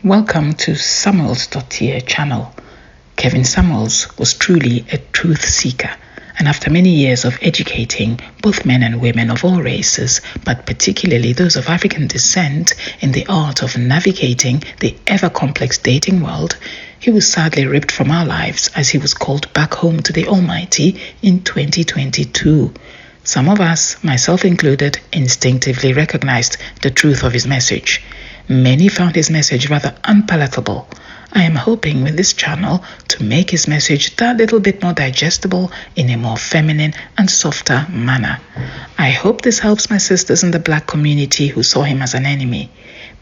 Welcome to Samuels.here channel. Kevin Samuels was truly a truth seeker, and after many years of educating both men and women of all races, but particularly those of African descent, in the art of navigating the ever-complex dating world, he was sadly ripped from our lives as he was called back home to the Almighty in 2022. Some of us, myself included, instinctively recognized the truth of his message. Many found his message rather unpalatable. I am hoping with this channel to make his message that little bit more digestible in a more feminine and softer manner. I hope this helps my sisters in the Black community who saw him as an enemy.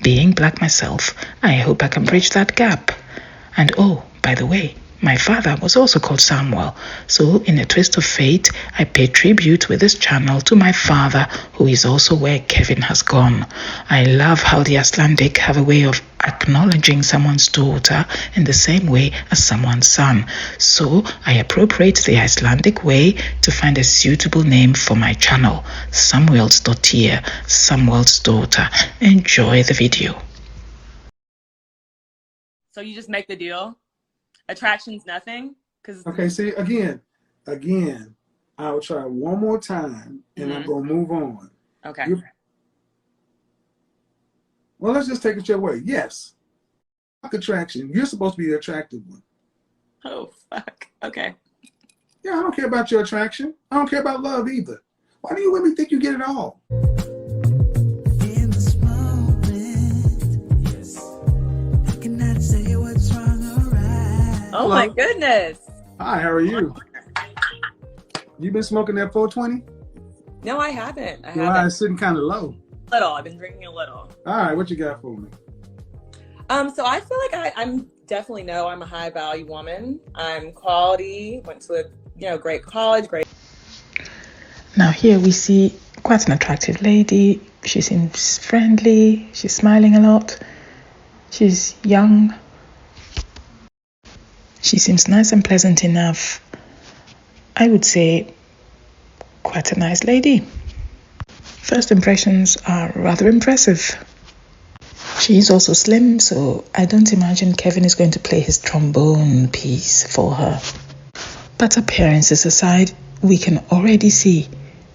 Being Black myself, I hope I can bridge that gap. And oh, by the way, my father was also called Samuel, so in a twist of fate, I pay tribute with this channel to my father, who is also where Kevin has gone. I love how the Icelandic have a way of acknowledging someone's daughter in the same way as someone's son. So I appropriate the Icelandic way to find a suitable name for my channel, Samuels.here, Samuel's daughter. Enjoy the video. So you just make the deal? Attraction's nothing? Okay, see, again, I'll try one more time and I'm going to move on. Okay. Well, let's just take it your way. Yes. Fuck attraction. You're supposed to be the attractive one. Oh, fuck. Okay. Yeah, I don't care about your attraction. I don't care about love either. Why do you women think you get it all? Oh, my goodness. Hi, how are you? You been smoking that 420? No, I haven't. Your eyes sitting kind of low. Little. I've been drinking a little. All right, what you got for me? So I feel like I'm definitely I'm a high value woman. I'm quality, went to a great college, great. Now here we see quite an attractive lady. She seems friendly. She's smiling a lot. She's young. She seems nice and pleasant enough. I would say quite a nice lady. First impressions are rather impressive. She is also slim, so I don't imagine Kevin is going to play his trombone piece for her. But appearances aside, we can already see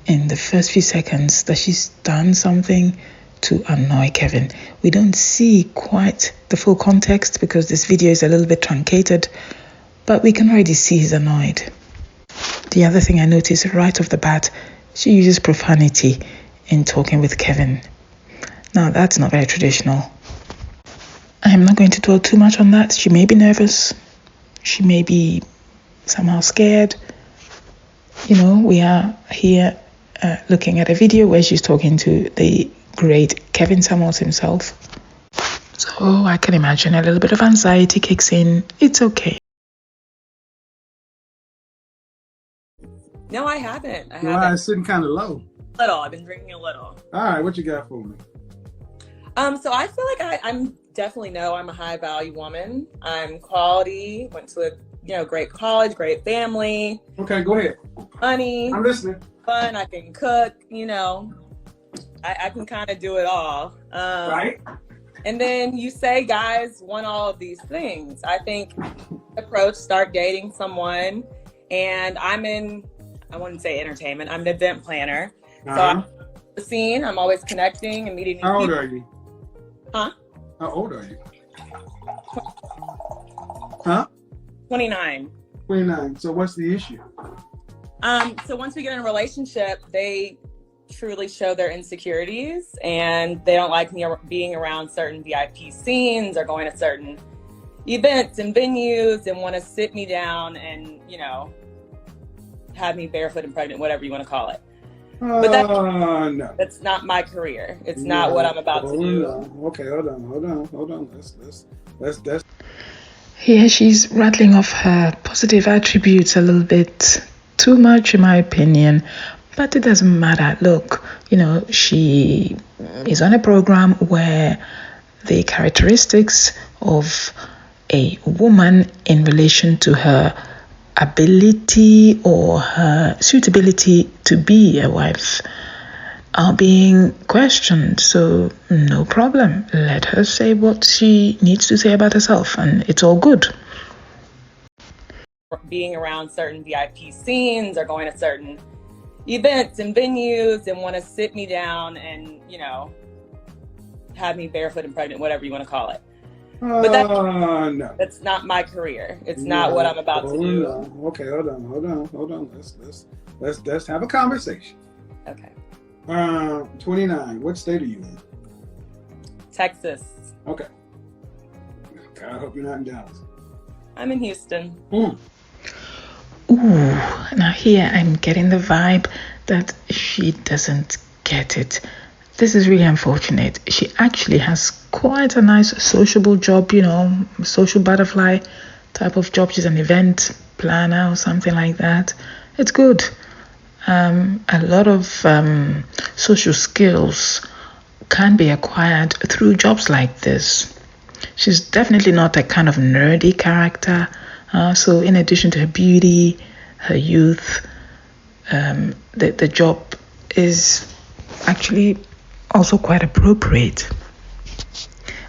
in the first few seconds that she's done something to annoy Kevin. We don't see quite the full context because this video is a little bit truncated, but we can already see he's annoyed. The other thing I noticed right off the bat, she uses profanity in talking with Kevin. Now that's not very traditional. I am not going to dwell too much on that. She may be nervous. She may be somehow scared. We are here looking at a video where she's talking to the great Kevin Samuels himself. So I can imagine a little bit of anxiety kicks in. It's okay. No, I haven't. Your eyes sitting kind of low. Little. I've been drinking a little. All right, what you got for me? So I feel like I'm definitely I'm a high value woman. I'm quality, went to a great college, great family. Okay, go ahead. Money. I'm listening. Fun. I can cook. I can kind of do it all. Right. And then you say guys want all of these things. I think start dating someone, and I wouldn't say entertainment. I'm an event planner. So I'm the scene. I'm always connecting and meeting new people. How old are you? Huh? How old are you? Huh? 29. 29. So what's the issue? So once we get in a relationship, they truly show their insecurities, and they don't like me being around certain VIP scenes or going to certain events and venues, and want to sit me down and, have me barefoot and pregnant, whatever you want to call it. But no. That's not my career. It's not what I'm about to do. No. Okay, hold on. Let's. Here she's rattling off her positive attributes a little bit too much, in my opinion. But it doesn't matter. Look, she is on a program where the characteristics of a woman in relation to her ability or her suitability to be a wife are being questioned. So no problem. Let her say what she needs to say about herself, and it's all good. Being around certain VIP scenes or going to certain events and venues and want to sit me down and, have me barefoot and pregnant, whatever you want to call it. But No. That's not my career. It's not what I'm about to do. No. Okay, hold on. Let's have a conversation. Okay. 29. What state are you in? Texas. Okay. God, I hope you're not in Dallas. I'm in Houston. Ooh, now here I'm getting the vibe that she doesn't get it. This is really unfortunate. She actually has quite a nice sociable job, social butterfly type of job. She's an event planner or something like that. It's good. A lot of social skills can be acquired through jobs like this. She's definitely not a kind of nerdy character. So in addition to her beauty, her youth, the job is actually also quite appropriate.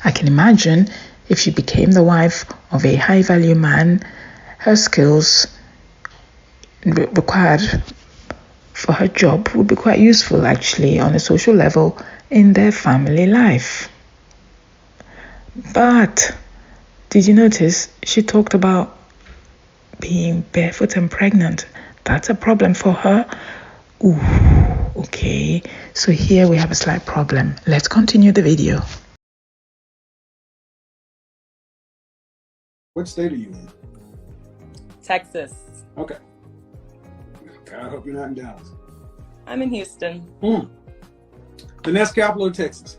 I can imagine if she became the wife of a high-value man, her skills required for her job would be quite useful actually on a social level in their family life. But did you notice she talked about being barefoot and pregnant? That's a problem for her. Ooh, okay. So here we have a slight problem. Let's continue the video. What state are you in? Texas. Okay. God, I hope you're not in Dallas. I'm in Houston. Finesse capital of Texas.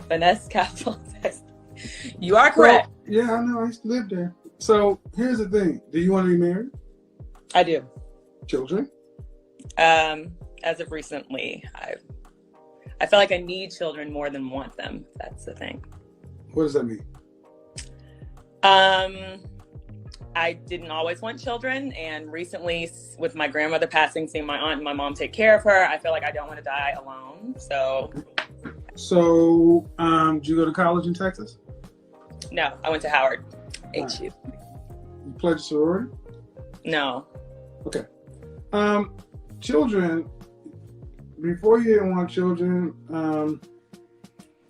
Finesse capital of Texas. You are correct. Well, yeah, I know. I used to live there. So here's the thing. Do you want to be married? I do. Children? As of recently, I feel like I need children more than want them. That's the thing. What does that mean? I didn't always want children, and recently, with my grandmother passing, seeing my aunt and my mom take care of her, I feel like I don't want to die alone. So, did you go to college in Texas? No, I went to Howard. HU. Right. You pledged sorority? No. Okay. Children. Before you didn't want children,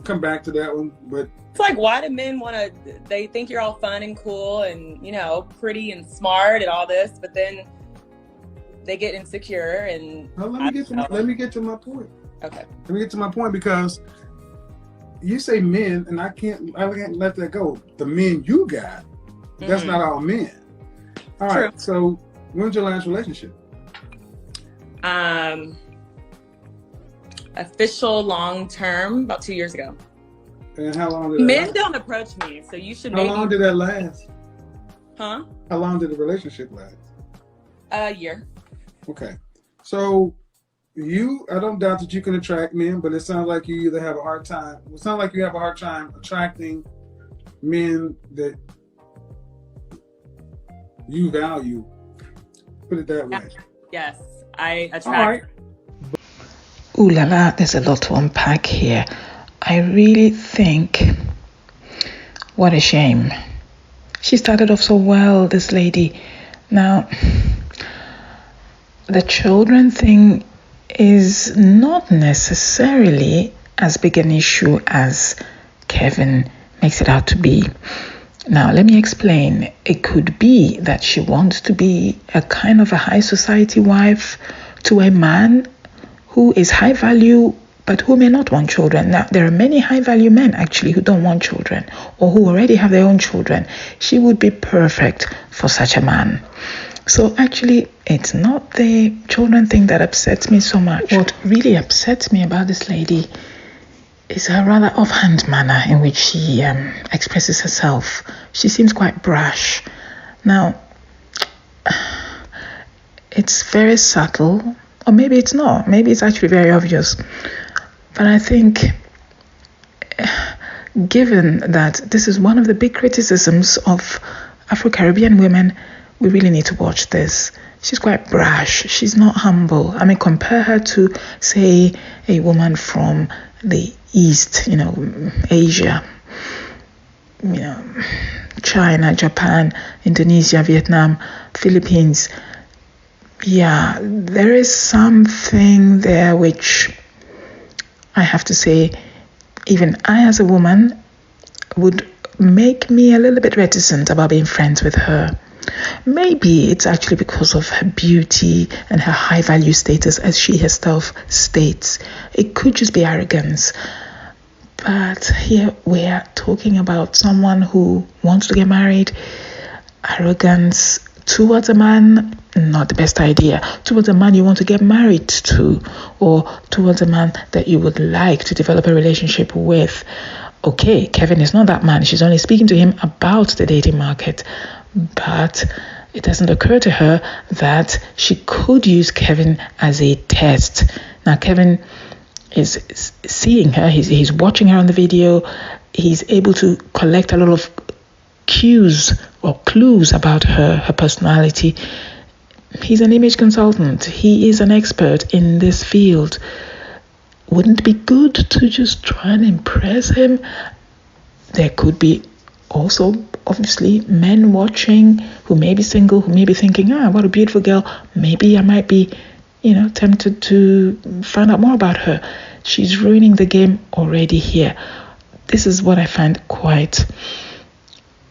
come back to that one, but it's like, why do men they think you're all fun and cool and, pretty and smart and all this, but then they get insecure and... Well, let me get to my point. Okay. Let me get to my point, because you say men, and I can't let that go. The men you got, that's not all men. All True. right, so when's your last relationship? Official long-term, about 2 years ago. And how long did that Men last? don't approach me, so you should How long did that last? Huh? How long did the relationship last? A year. Okay. So I don't doubt that you can attract men, but it sounds like you either have a hard time. It sounds like you have a hard time attracting men that you value. Put it that way. Yes, I attract. All right. Ooh la la, there's a lot to unpack here. I really think, what a shame. She started off so well, this lady. Now, the children thing is not necessarily as big an issue as Kevin makes it out to be. Now, let me explain. It could be that she wants to be a kind of a high society wife to a man who is high value but who may not want children. Now, there are many high-value men, actually, who don't want children or who already have their own children. She would be perfect for such a man. So, actually, it's not the children thing that upsets me so much. What really upsets me about this lady is her rather offhand manner in which she expresses herself. She seems quite brash. Now, it's very subtle, or maybe it's not. Maybe it's actually very obvious. But I think, given that this is one of the big criticisms of Afro-Caribbean women, we really need to watch this she's quite brash. She's not humble. I mean, compare her to, say, a woman from the East, Asia, China, Japan, Indonesia, Vietnam, Philippines. Yeah, there is something there which I have to say, even I as a woman would make me a little bit reticent about being friends with her. Maybe it's actually because of her beauty and her high value status, as she herself states. It could just be arrogance. But here we are talking about someone who wants to get married. Arrogance towards a man, not the best idea. Towards a man you want to get married to, or towards a man that you would like to develop a relationship with. Okay, Kevin is not that man. She's only speaking to him about the dating market. But it doesn't occur to her that she could use Kevin as a test. Now, Kevin is seeing her. He's watching her on the video. He's able to collect a lot of cues or clues about her personality. He's an image consultant. He is an expert in this field. Wouldn't it be good to just try and impress him? There could be also, obviously, men watching who may be single, who may be thinking, what a beautiful girl. Maybe I might be, tempted to find out more about her. She's ruining the game already here. This is what I find quite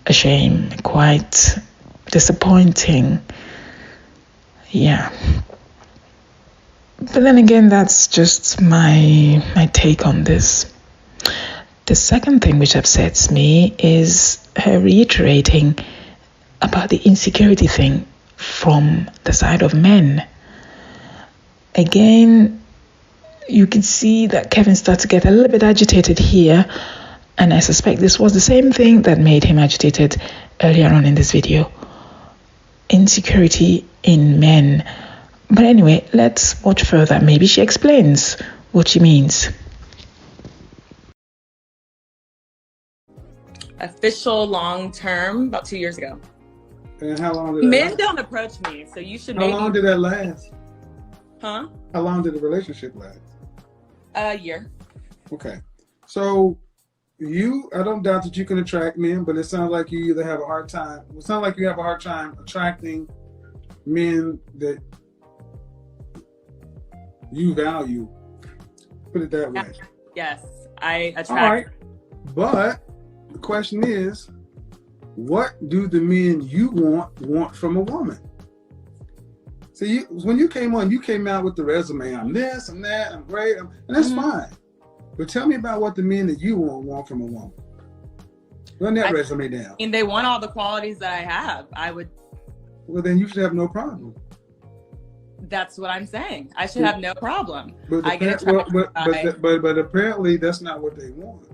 a shame, quite disappointing. Yeah. But then again, that's just my take on this. The second thing which upsets me is her reiterating about the insecurity thing from the side of men. Again, you can see that Kevin starts to get a little bit agitated here, and I suspect this was the same thing that made him agitated earlier on in this video. Insecurity in men. But anyway, let's watch further. Maybe she explains what she means. Official long term, about 2 years ago. And how long did Men don't approach me, so you should. How long did that last? Huh? How long did the relationship last? A year. Okay. So I don't doubt that you can attract men, but it sounds like you either have a hard time. It sounds like you have a hard time attracting men that you value. Put it that way. Yes, I attract. All right. But the question is, what do the men you want from a woman? See, when you came on, you came out with the resume. I'm this, I'm that, I'm great, and that's fine. But tell me about what the men that you want from a woman. Run that resume down. And they want all the qualities that I have. I would. Well, then you should have no problem. That's what I'm saying. I should have no problem. But I get attracted but apparently that's not what they want.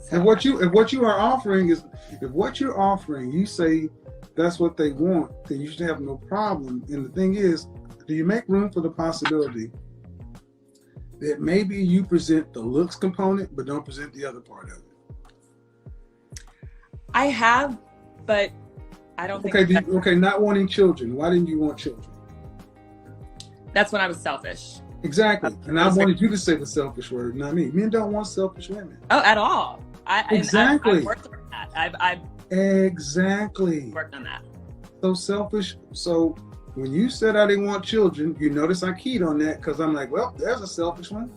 So if what you are offering, you say that's what they want, then you should have no problem. And the thing is, do you make room for the possibility that maybe you present the looks component but don't present the other part of it? I have, but I don't think. Okay, not wanting children. Why didn't you want children? That's when I was selfish. Exactly. And I wanted you to say the selfish word, not me. Men don't want selfish women. Oh, at all. Exactly. I've worked on that. Exactly. Worked on that. So selfish. So when you said I didn't want children, you notice I keyed on that because I'm like, well, there's a selfish one.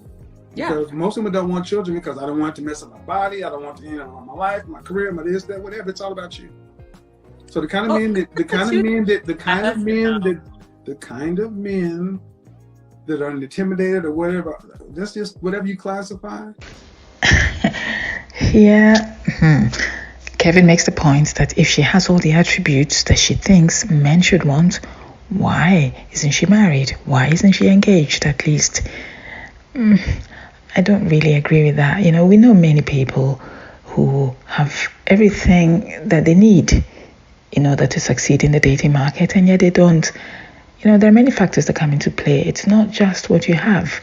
Yeah. Because most women don't want children because I don't want to mess up my body. I don't want to, my life, my career, my this, that, whatever. It's all about you. So the kind of men that are intimidated or whatever, that's just whatever you classify. Yeah. Kevin makes the point that if she has all the attributes that she thinks men should want, why isn't she married? Why isn't she engaged at least? I don't really agree with that. We know many people who have everything that they need in order to succeed in the dating market, and yet they don't. There are many factors that come into play. It's not just what you have.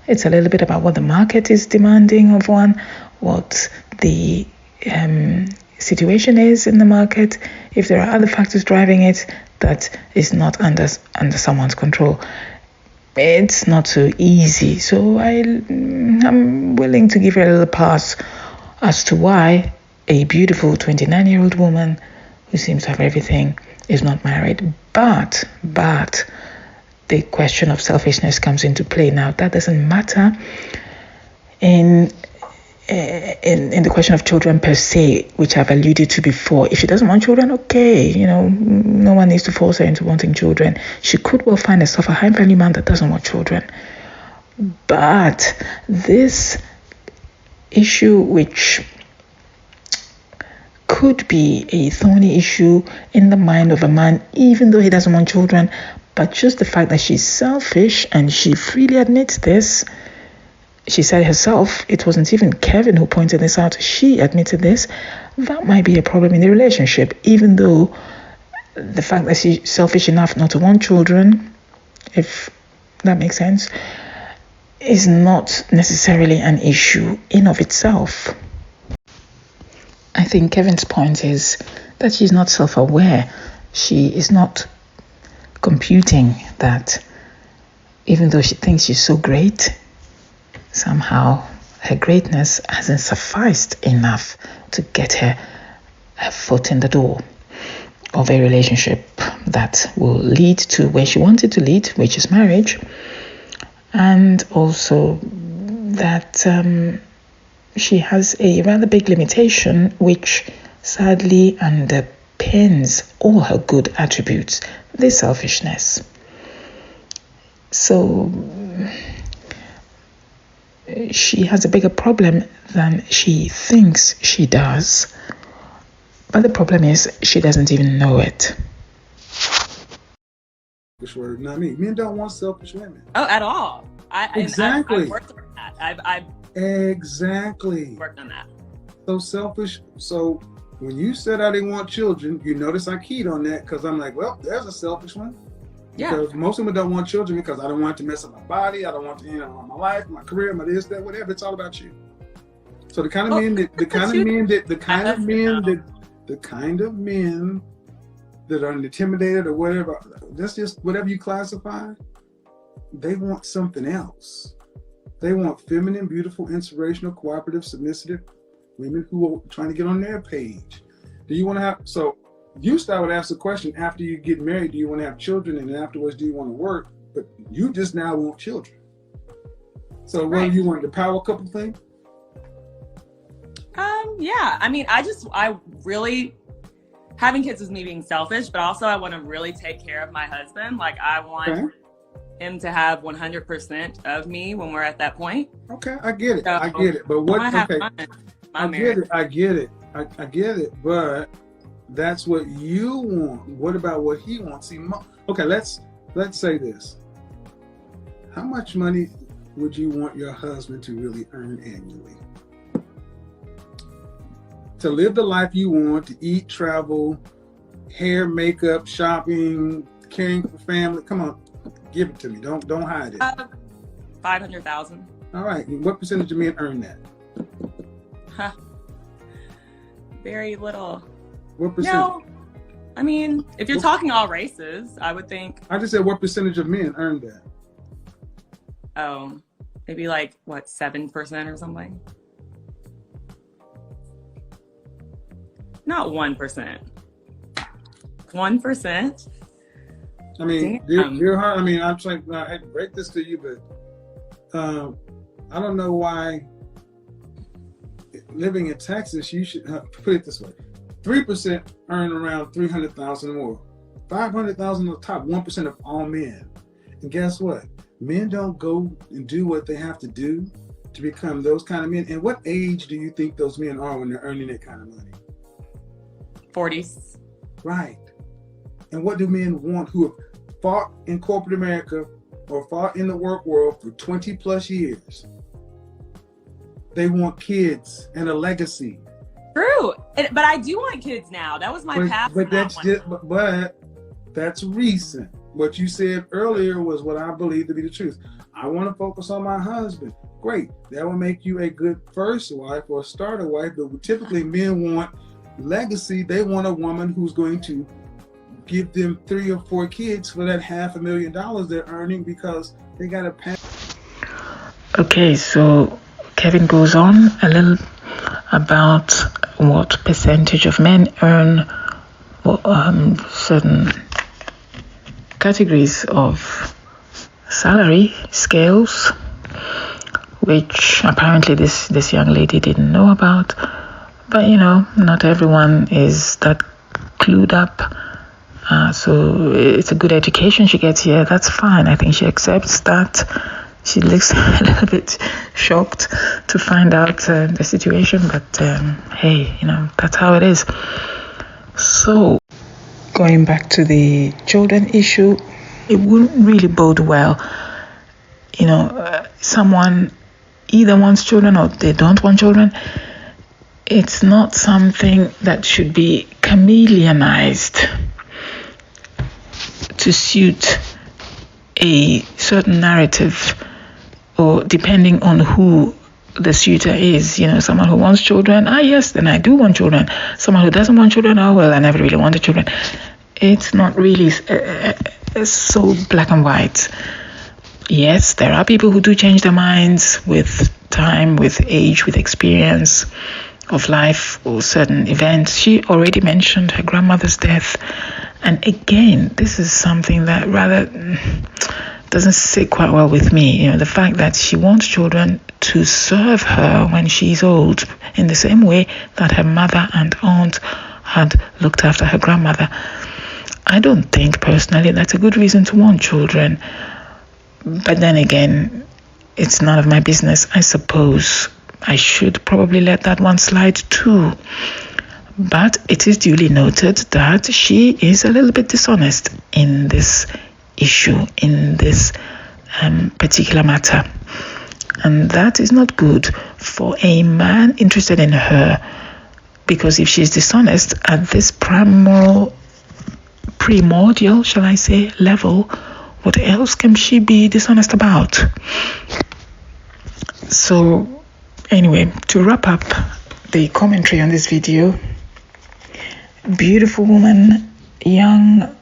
It's a little bit about what the market is demanding of one, what the situation is in the market, if there are other factors driving it that is not under someone's control, it's not so easy. So I'm willing to give her a little pass as to why a beautiful 29-year-old woman who seems to have everything is not married. But the question of selfishness comes into play. Now, that doesn't matter in the question of children per se, which I've alluded to before. If she doesn't want children, okay, no one needs to force her into wanting children. She could well find herself a high-value man that doesn't want children. But this issue, which could be a thorny issue in the mind of a man, even though he doesn't want children, but just the fact that she's selfish, and she freely admits this. She said herself, it wasn't even Kevin who pointed this out. She admitted this. That might be a problem in the relationship, even though the fact that she's selfish enough not to want children, if that makes sense, is not necessarily an issue in of itself. I think Kevin's point is that she's not self-aware. She is not computing that even though she thinks she's so great, somehow her greatness hasn't sufficed enough to get her foot in the door of a relationship that will lead to where she wanted to lead, which is marriage, and also that she has a rather big limitation which sadly underpins all her good attributes, the selfishness. So she has a bigger problem than she thinks she does, but the problem is she doesn't even know it. Word, not me. Men don't want selfish women. Oh, at all. Exactly. I've worked on that. I've exactly worked on that. So selfish. So when you said I didn't want children, you notice I keyed on that because I'm like, well, there's a selfish one. Yeah. Because most women don't want children because I don't want to mess up my body. I don't want to, my life, my career, my this, that, whatever. It's all about you. So the kind of men that are intimidated or whatever, that's just whatever you classify, they want something else. They want feminine, beautiful, inspirational, cooperative, submissive women who are trying to get on their page. Do you want to have, so you would ask the question after you get married, do you want to have children? And then afterwards, do you want to work? But you just now want children. So what do you want, the power couple thing? Yeah. I mean, I really, having kids is me being selfish, but also I want to really take care of my husband. Like I want him to have 100% of me when we're at that point. Okay, I get it. So, I get it. But what? Okay, I get it. But that's what you want. What about what he wants? See, okay, let's say this. How much money would you want your husband to really earn annually? To live the life you want, to eat, travel, hair, makeup, shopping, caring for family. Come on, give it to me. Don't hide it. $500,000. All right. What percentage of men earn that? Very little. What percent? No, I mean, if you're talking all races, I would think. I just said what percentage of men earn that? Oh, maybe like 7% or something. Not 1%. 1%. I mean, dear heart. I mean, I'm trying. I hate to break this to you, but I don't know why. Living in Texas, you should put it this way: 3% earn around $300,000 or more. 500,000 on the top. 1% of all men. And guess what? Men don't go and do what they have to do to become those kind of men. And what age do you think those men are when they're earning that kind of money? 40s. Right. And what do men want who have fought in corporate America or fought in the work world for 20 plus years? They want kids and a legacy. True. But I do want kids now. That was my past. But that's recent. What you said earlier was what I believe to be the truth. I want to focus on my husband. Great. That will make you a good first wife or starter wife. But typically men want legacy, they want a woman who's going to give them 3 or 4 kids for that $500,000 they're earning, because they got to pay. Okay, so Kevin goes on a little about what percentage of men earn certain categories of salary scales, which apparently this young lady didn't know about. But not everyone is that clued up. So it's a good education she gets here. That's fine. I think she accepts that. She looks a little bit shocked to find out the situation, but hey, that's how it is. So, going back to the children issue, it wouldn't really bode well. Someone either wants children or they don't want children. It's not something that should be chameleonized to suit a certain narrative, or depending on who the suitor is. Someone who wants children, yes, then I do want children. Someone who doesn't want children, well, I never really wanted children. It's not really so black and white. Yes, there are people who do change their minds with time, with age, with experience of life or certain events. She already mentioned her grandmother's death. And again, this is something that rather doesn't sit quite well with me. The fact that she wants children to serve her when she's old, in the same way that her mother and aunt had looked after her grandmother. I don't think personally that's a good reason to want children. But then again, it's none of my business. I suppose I should probably let that one slide too. But it is duly noted that she is a little bit dishonest in this issue, in this particular matter. And that is not good for a man interested in her, because if she's dishonest at this primordial, shall I say, level, what else can she be dishonest about? So anyway, to wrap up the commentary on this video, beautiful woman, young,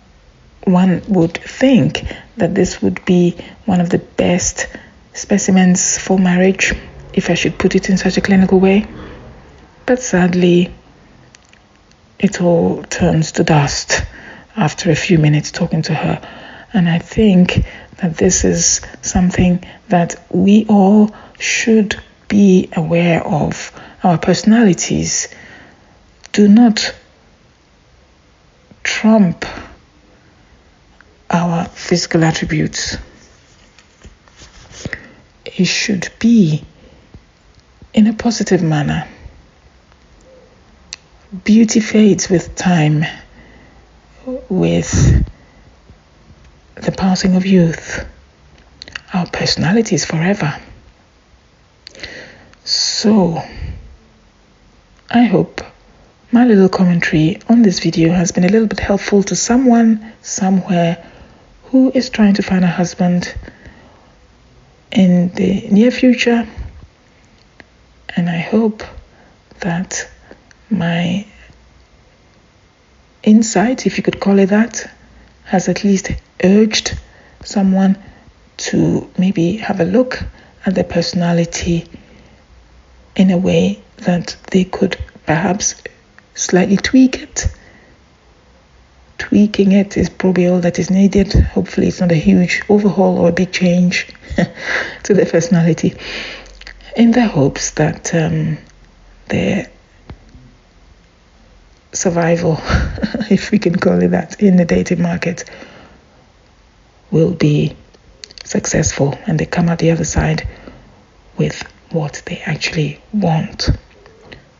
one would think that this would be one of the best specimens for marriage, if I should put it in such a clinical way. But sadly, it all turns to dust after a few minutes talking to her. And I think that this is something that we all should be aware of. Our personalities do not trump our physical attributes. It should be in a positive manner. Beauty fades with time, with the passing of youth. Our personality is forever. So, I hope my little commentary on this video has been a little bit helpful to someone, somewhere, who is trying to find a husband in the near future. And I hope that my insight, if you could call it that, has at least urged someone to maybe have a look at their personality in a way that they could perhaps slightly tweak it. Tweaking it is probably all that is needed. Hopefully it's not a huge overhaul or a big change to their personality, in the hopes that their survival, if we can call it that, in the dating market will be successful and they come out the other side with what they actually want.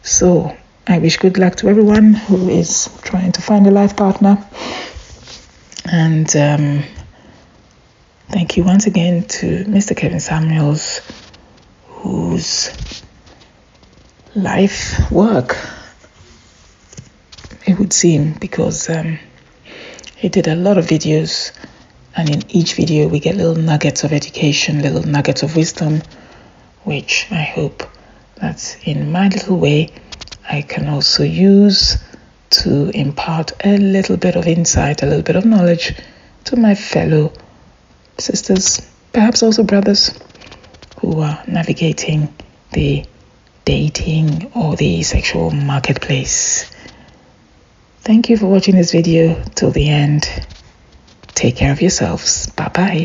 So I wish good luck to everyone who is trying to find a life partner. And thank you once again to Mr. Kevin Samuels, whose life work, it would seem, because he did a lot of videos, and in each video we get little nuggets of education, little nuggets of wisdom, which I hope that in my little way I can also use to impart a little bit of insight, a little bit of knowledge to my fellow sisters, perhaps also brothers, who are navigating the dating or the sexual marketplace. Thank you for watching this video till the end. Take care of yourselves. Bye-bye.